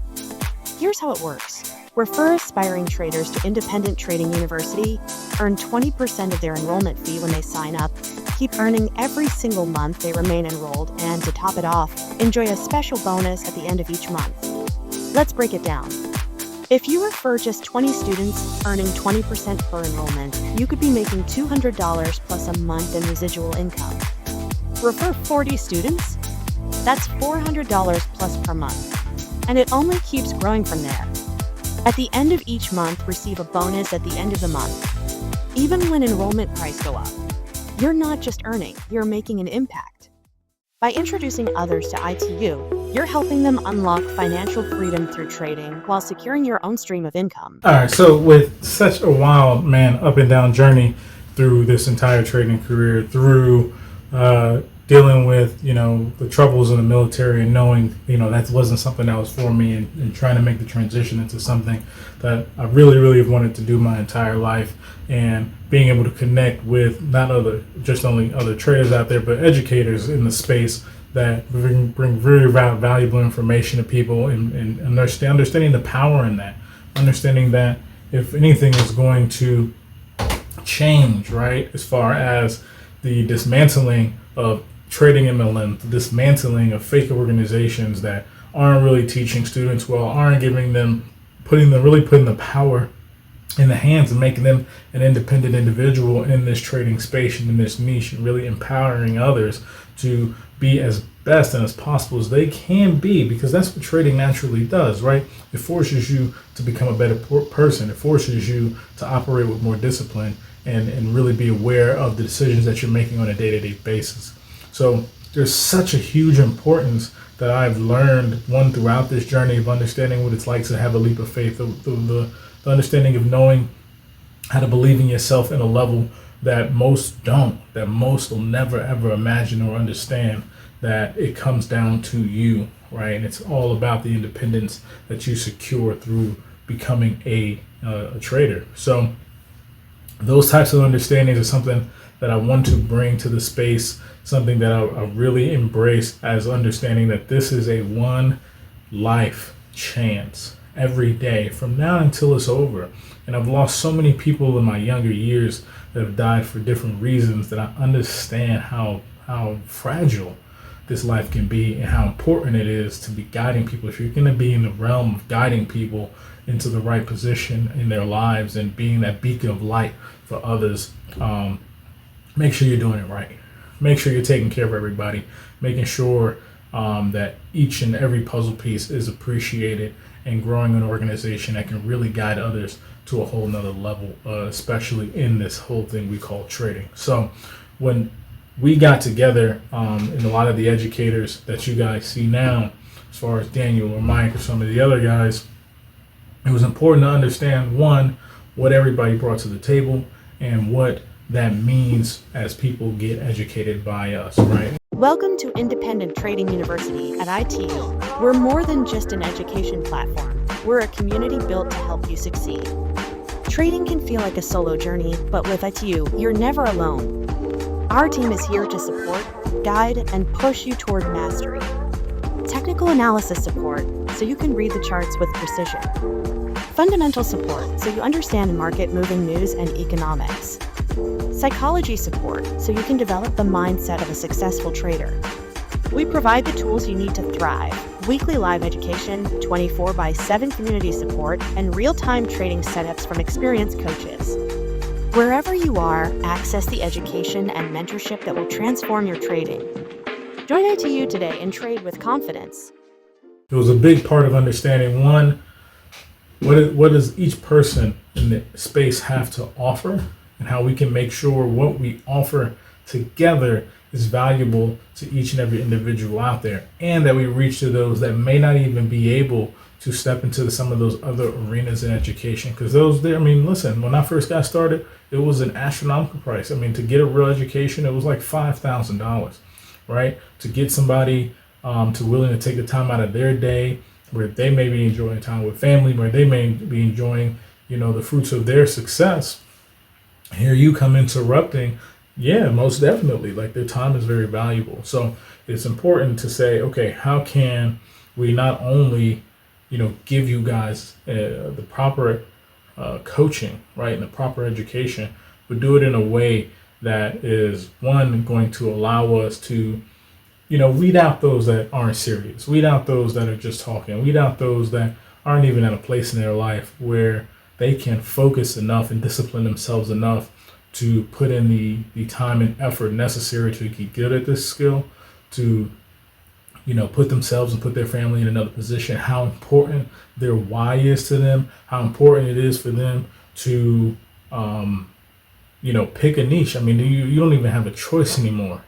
Here's how it works. Refer aspiring traders to Independent Trading University, earn 20% of their enrollment fee when they sign up, keep earning every single month they remain enrolled, and to top it off, enjoy a special bonus at the end of each month. Let's break it down. If you refer just 20 students, earning 20% per enrollment, you could be making $200 plus a month in residual income. Refer 40 students? That's $400 plus per month. And it only keeps growing from there. At the end of each month, receive a bonus at the end of the month. Even when enrollment price go up, you're not just earning, you're making an impact. By introducing others to ITU, you're helping them unlock financial freedom through trading while securing your own stream of income. All right, so with such a wild, up and down journey through this entire trading career, through dealing with, the troubles in the military, and knowing, that wasn't something that was for me, and trying to make the transition into something that I really, really have wanted to do my entire life, and being able to connect with not only other traders out there, but educators in the space that bring very valuable information to people, and understanding the power in that, understanding that if anything is going to change, right, as far as the dismantling of trading MLM, the dismantling of fake organizations that aren't really teaching students well, aren't giving them, putting the power in the hands and making them an independent individual in this trading space and in this niche, and really empowering others to be as best and as possible as they can be, because that's what trading naturally does, right? It forces you to become a better person. It forces you to operate with more discipline and really be aware of the decisions that you're making on a day-to-day basis. So there's such a huge importance that I've learned, one, throughout this journey of understanding what it's like to have a leap of faith, the understanding of knowing how to believe in yourself in a level that most don't, that most will never ever imagine or understand, that it comes down to you, right? And it's all about the independence that you secure through becoming a trader. So those types of understandings are something that I want to bring to the space, something that I really embrace as understanding that this is a one life chance every day from now until it's over. And I've lost so many people in my younger years that have died for different reasons, that I understand how fragile this life can be and how important it is to be guiding people. If you're going to be in the realm of guiding people into the right position in their lives and being that beacon of light for others, make sure you're doing it right. Make sure you're taking care of everybody, making sure that each and every puzzle piece is appreciated, and growing an organization that can really guide others to a whole nother level, especially in this whole thing we call trading. So when we got together, and a lot of the educators that you guys see now, as far as Daniel or Mike or some of the other guys, it was important to understand, one, what everybody brought to the table and what that means as people get educated by us, right? Welcome to Independent Trading University at ITU. We're more than just an education platform. We're a community built to help you succeed. Trading can feel like a solo journey, but with ITU, you're never alone. Our team is here to support, guide, and push you toward mastery. Technical analysis support, so you can read the charts with precision. Fundamental support, so you understand market-moving news and economics. Psychology support, so you can develop the mindset of a successful trader. We provide the tools you need to thrive: weekly live education, 24/7 community support, and real-time trading setups from experienced coaches. Wherever you are, access the education and mentorship that will transform your trading. Join ITU today and trade with confidence. It was a big part of understanding, one, what does each person in the space have to offer, and how we can make sure what we offer together is valuable to each and every individual out there, and that we reach to those that may not even be able to step into some of those other arenas in education. Because those there, I mean, listen, when I first got started, it was an astronomical price. I mean, to get a real education, it was like $5,000, right? To get somebody to willing to take the time out of their day, where they may be enjoying time with family, where they may be enjoying, the fruits of their success. Here you come interrupting. Yeah, most definitely. Like, their time is very valuable. So it's important to say, okay, how can we not only, give you guys the proper coaching, right, and the proper education, but do it in a way that is, one, going to allow us to, weed out those that aren't serious, weed out those that are just talking, weed out those that aren't even at a place in their life where they can focus enough and discipline themselves enough to put in the time and effort necessary to get good at this skill, to put themselves and put their family in another position, how important their why is to them, how important it is for them to pick a niche. I mean, you don't even have a choice anymore,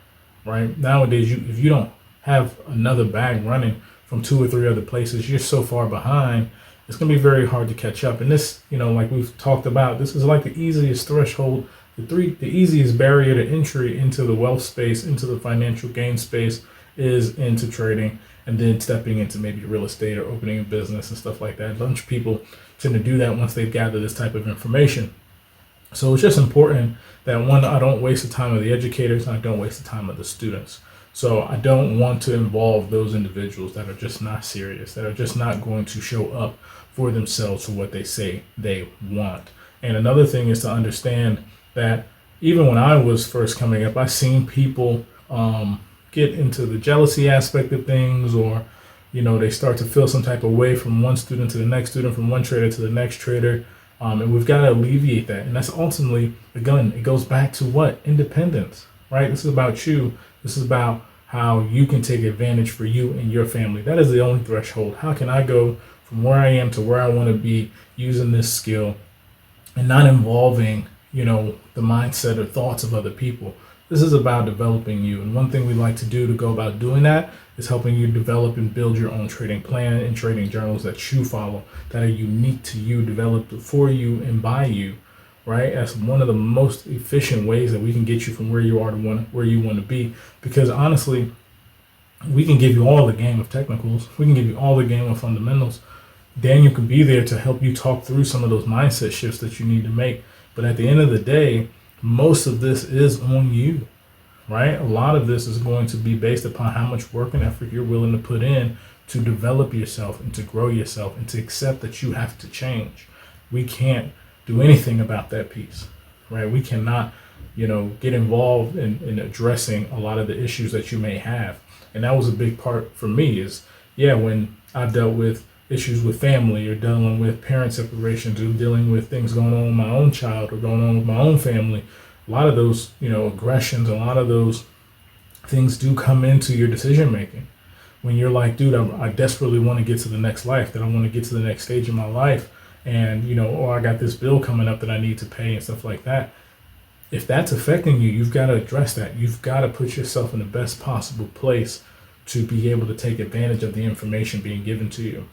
right? Nowadays, if you don't have another bag running from 2 or 3 other places, you're so far behind. It's going to be very hard to catch up. And this, like we've talked about, this is like the easiest threshold, the easiest barrier to entry into the wealth space, into the financial gain space, is into trading, and then stepping into maybe real estate or opening a business and stuff like that. A bunch of people tend to do that once they've gathered this type of information. So it's just important that, one, I don't waste the time of the educators, and I don't waste the time of the students. So I don't want to involve those individuals that are just not serious, that are just not going to show up for themselves for what they say they want. And another thing is to understand that even when I was first coming up, I seen people get into the jealousy aspect of things, or they start to feel some type of way from one student to the next student, from one trader to the next trader. And we've got to alleviate that. And that's ultimately, again, it goes back to what? Independence, right? This is about you. This is about how you can take advantage for you and your family. That is the only threshold. How can I go from where I am to where I want to be using this skill and not involving, the mindset or thoughts of other people? This is about developing you. And one thing we like to do to go about doing that is helping you develop and build your own trading plan and trading journals that you follow, that are unique to you, developed for you and by you, right? That's one of the most efficient ways that we can get you from where you are to where you want to be. Because honestly, we can give you all the game of technicals. We can give you all the game of fundamentals. Daniel can be there to help you talk through some of those mindset shifts that you need to make. But at the end of the day, most of this is on you, right? A lot of this is going to be based upon how much work and effort you're willing to put in to develop yourself and to grow yourself and to accept that you have to change. We can't do anything about that piece, right? We cannot, get involved in addressing a lot of the issues that you may have. And that was a big part for me is, when I've dealt with issues with family, or dealing with parent separations, or dealing with things going on with my own child or going on with my own family, a lot of those, aggressions, a lot of those things do come into your decision making. When you're like, dude, I desperately want to get to the next life, that I want to get to the next stage of my life, and, or I got this bill coming up that I need to pay and stuff like that. If that's affecting you, you've got to address that. You've got to put yourself in the best possible place to be able to take advantage of the information being given to you.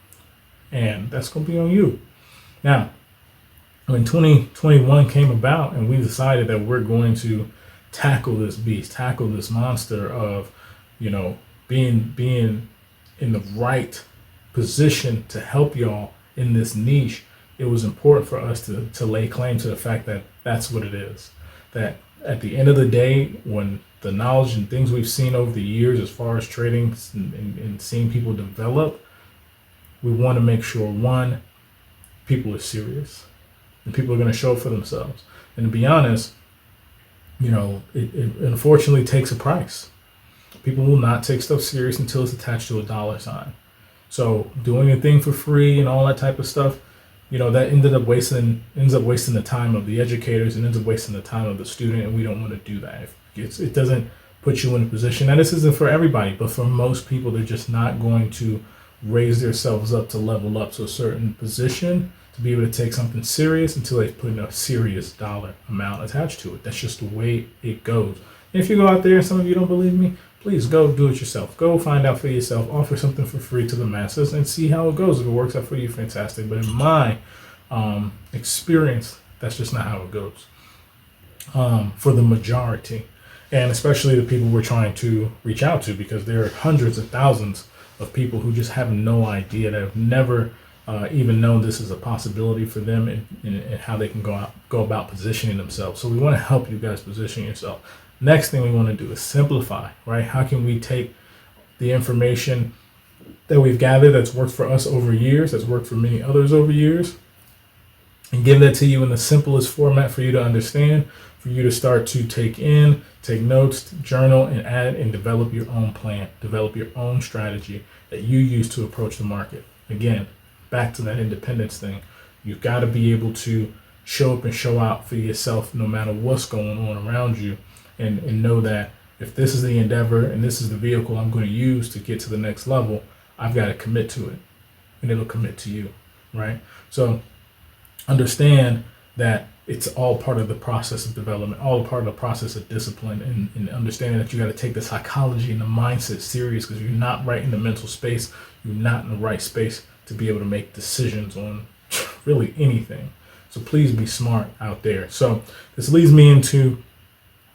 And that's going to be on you. Now, when 2021 came about and we decided that we're going to tackle this beast, tackle this monster of, being in the right position to help y'all in this niche, it was important for us to lay claim to the fact that that's what it is. That at the end of the day, when the knowledge and things we've seen over the years as far as trading and seeing people develop, we want to make sure, one, people are serious and people are going to show up for themselves. And to be honest, it unfortunately takes a price. People will not take stuff serious until it's attached to a dollar sign. So doing a thing for free and all that type of stuff, that ends up wasting the time of the educators and ends up wasting the time of the student, and we don't want to do that. It doesn't put you in a position, and this isn't for everybody, but for most people, they're just not going to raise themselves up to level up to a certain position to be able to take something serious until they put in a serious dollar amount attached to it. That's just the way it goes. And if you go out there and some of you don't believe me, please go do it yourself. Go find out for yourself. Offer something for free to the masses and see how it goes. If it works out for you, fantastic. But in my experience, that's just not how it goes for the majority. And especially the people we're trying to reach out to, because there are hundreds of thousands of people who just have no idea, that have never even known this is a possibility for them, and how they can go about positioning themselves. So we want to help you guys position yourself. Next thing we want to do is simplify, right? How can we take the information that we've gathered that's worked for us over years, that's worked for many others over years, and give that to you in the simplest format for you to understand, for you to start to take notes, journal, and add and develop your own plan, develop your own strategy that you use to approach the market. Again, back to that independence thing. You've got to be able to show up and show out for yourself no matter what's going on around you. And know that if this is the endeavor and this is the vehicle I'm going to use to get to the next level, I've got to commit to it, and it'll commit to you, right? So understand that it's all part of the process of development, all part of the process of discipline, and understanding that you got to take the psychology and the mindset serious, because you're not right in the mental space. You're not in the right space to be able to make decisions on really anything. So please be smart out there. So this leads me into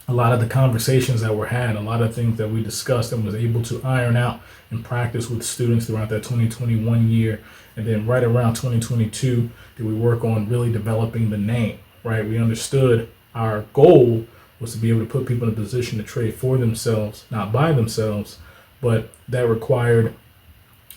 a lot of the conversations that were had, a lot of things that we discussed and was able to iron out and practice with students throughout that 2021 year. And then right around 2022, did we work on really developing the name, right? We understood our goal was to be able to put people in a position to trade for themselves, not by themselves, but that required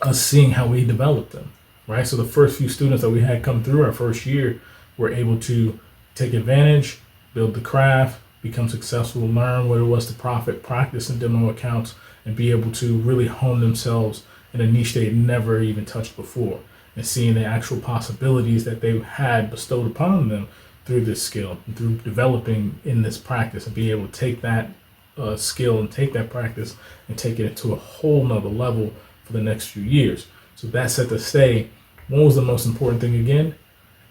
us seeing how we developed them, right? So the first few students that we had come through our first year were able to take advantage, build the craft, become successful, learn what it was to profit, practice in demo accounts, and be able to really hone themselves in a niche they'd never even touched before, and seeing the actual possibilities that they had bestowed upon them through this skill, and through developing in this practice, and be able to take that skill and take that practice and take it to a whole nother level for the next few years. So that set the stage. What was the most important thing again?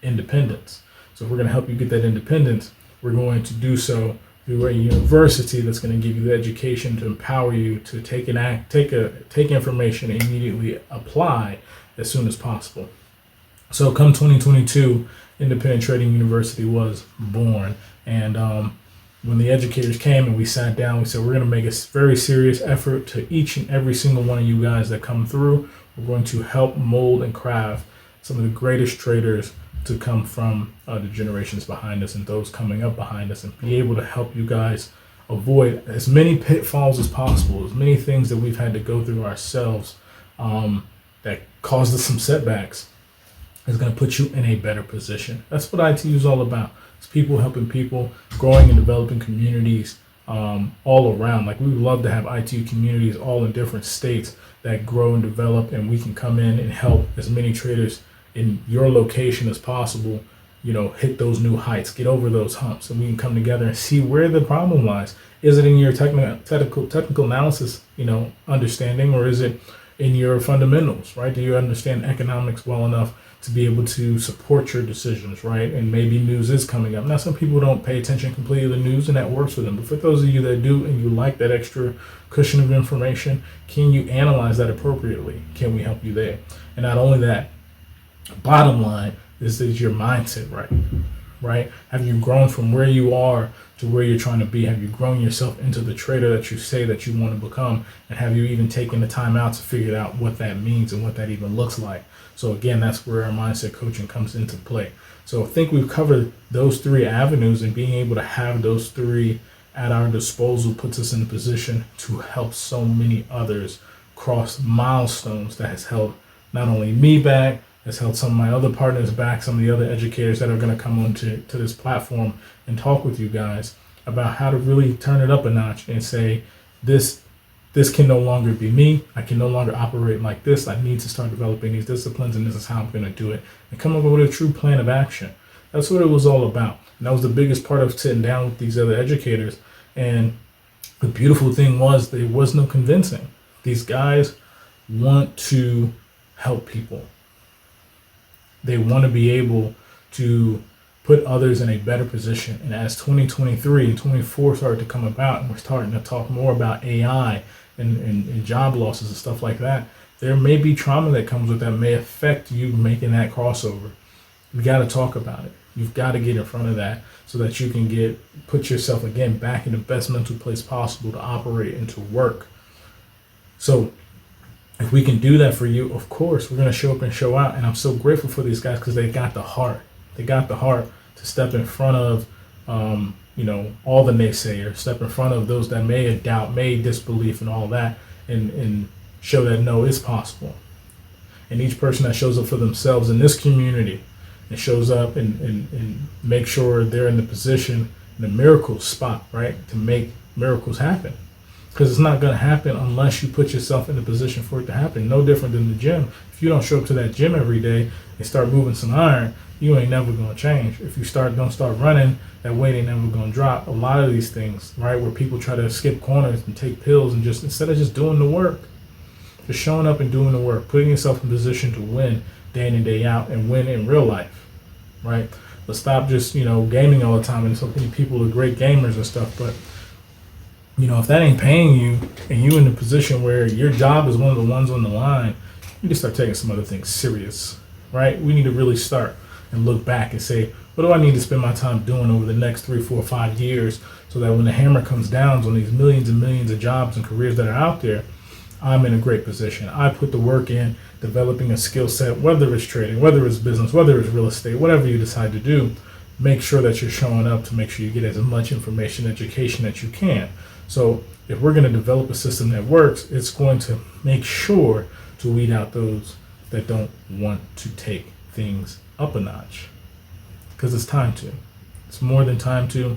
Independence. So if we're going to help you get that independence, we're going to do so through a university that's going to give you the education to empower you to take information and immediately apply as soon as possible. So come 2022, Independent Trading University was born. And when the educators came and we sat down, we said, we're going to make a very serious effort to each and every single one of you guys that come through. We're going to help mold and craft some of the greatest traders to come from the generations behind us and those coming up behind us, and be able to help you guys avoid as many pitfalls as possible, as many things that we've had to go through ourselves that caused us some setbacks. Is going to put you in a better position. That's what ITU is all about. It's people helping people, growing and developing communities all around. Like, we would love to have ITU communities all in different states that grow and develop, and we can come in and help as many traders in your location as possible, hit those new heights, get over those humps, and we can come together and see where the problem lies. Is it in your technical analysis, understanding, or is it in your fundamentals, right? Do you understand economics well enough to be able to support your decisions, right? And maybe news is coming up. Now, some people don't pay attention completely to the news, and that works for them. But for those of you that do, and you like that extra cushion of information, can you analyze that appropriately? Can we help you there? And not only that, bottom line is your mindset right? right? Have you grown from where you are to where you're trying to be? Have you grown yourself into the trader that you say that you want to become? And have you even taken the time out to figure out what that means and what that even looks like? So again, that's where our mindset coaching comes into play. So I think we've covered those three avenues, and being able to have those three at our disposal puts us in a position to help so many others cross milestones that has held not only me back, has held some of my other partners back, some of the other educators that are going to come onto this platform and talk with you guys about how to really turn it up a notch and say, this can no longer be me. I can no longer operate like this. I need to start developing these disciplines, and this is how I'm going to do it, and come up with a true plan of action. That's what it was all about. And that was the biggest part of sitting down with these other educators. And the beautiful thing was there was no convincing. These guys want to help people. They want to be able to put others in a better position. And as 2023 and 24 started to come about, and we're starting to talk more about AI and job losses and stuff like that, there may be trauma that comes with that, may affect you making that crossover. You got to talk about it. You've got to get in front of that so that you can put yourself again back in the best mental place possible to operate and to work. So if we can do that for you, of course, we're going to show up and show out. And I'm so grateful for these guys because they got the heart. They got the heart to step in front of, all the naysayers, step in front of those that may doubt, may disbelief and all that, and show that no, it's possible. And each person that shows up for themselves in this community and shows up and make sure they're in the position, in the miracle spot, right, to make miracles happen. Because it's not going to happen unless you put yourself in a position for it to happen. No different than the gym. If you don't show up to that gym every day and start moving some iron, you ain't never going to change. If you don't start running, that weight ain't never going to drop. A lot of these things, right, where people try to skip corners and take pills and just, instead of just doing the work, just showing up and doing the work, putting yourself in position to win day in and day out and win in real life, right? Let's stop just, gaming all the time. And so many people are great gamers and stuff, but if that ain't paying you and you in a position where your job is one of the ones on the line, you need to start taking some other things serious, right? We need to really start and look back and say, what do I need to spend my time doing over the next 3, 4, 5 years so that when the hammer comes down on these millions and millions of jobs and careers that are out there, I'm in a great position. I put the work in developing a skill set, whether it's trading, whether it's business, whether it's real estate, whatever you decide to do, make sure that you're showing up to make sure you get as much information, education that you can. So if we're going to develop a system that works, it's going to make sure to weed out those that don't want to take things up a notch. Because it's time to. It's more than time to.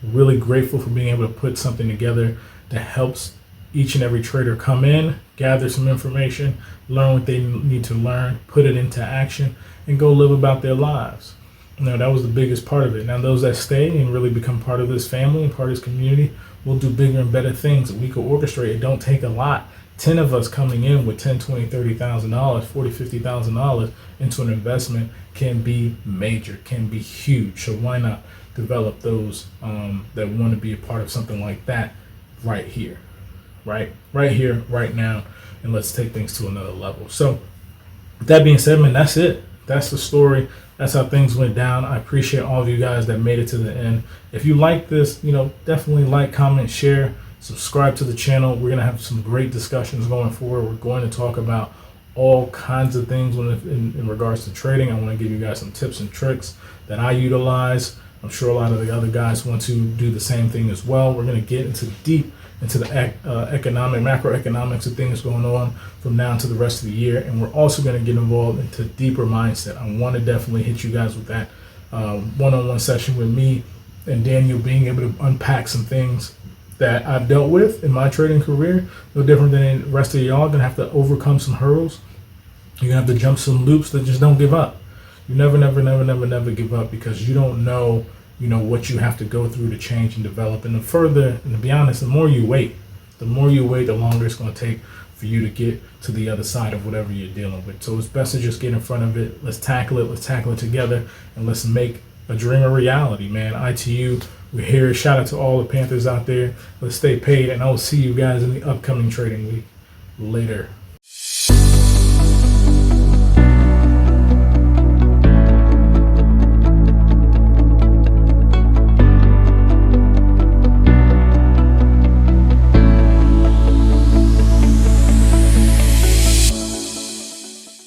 Really grateful for being able to put something together that helps each and every trader come in, gather some information, learn what they need to learn, put it into action, and go live about their lives. That was the biggest part of it. Now, those that stay and really become part of this family and part of this community will do bigger and better things. We could orchestrate. It don't take a lot. 10 of us coming in with $10, $20, $30,000, $40,000, $50,000 into an investment can be major, can be huge. So why not develop those that want to be a part of something like that right here, right here, right now, and let's take things to another level. So with that being said, man, that's it. That's the story. That's how things went down. I appreciate all of you guys that made it to the end. If you like this, definitely like, comment, share, subscribe to the channel. We're going to have some great discussions going forward. We're going to talk about all kinds of things in regards to trading. I want to give you guys some tips and tricks that I utilize. I'm sure a lot of the other guys want to do the same thing as well. We're going to get deep into the macroeconomics of things going on from now to the rest of the year. And we're also going to get involved into deeper mindset. I want to definitely hit you guys with that one-on-one session with me and Daniel, being able to unpack some things that I've dealt with in my trading career. No different than the rest of y'all. Going to have to overcome some hurdles. You're going to have to jump some loops, that just don't give up. You never give up, because you don't know what you have to go through to change and develop. And to be honest, the more you wait, the longer it's going to take for you to get to the other side of whatever you're dealing with. So it's best to just get in front of it. Let's tackle it together, and let's make a dream a reality, man. ITU, we're here. Shout out to all the Panthers out there. Let's stay paid, and I will see you guys in the upcoming trading week. Later.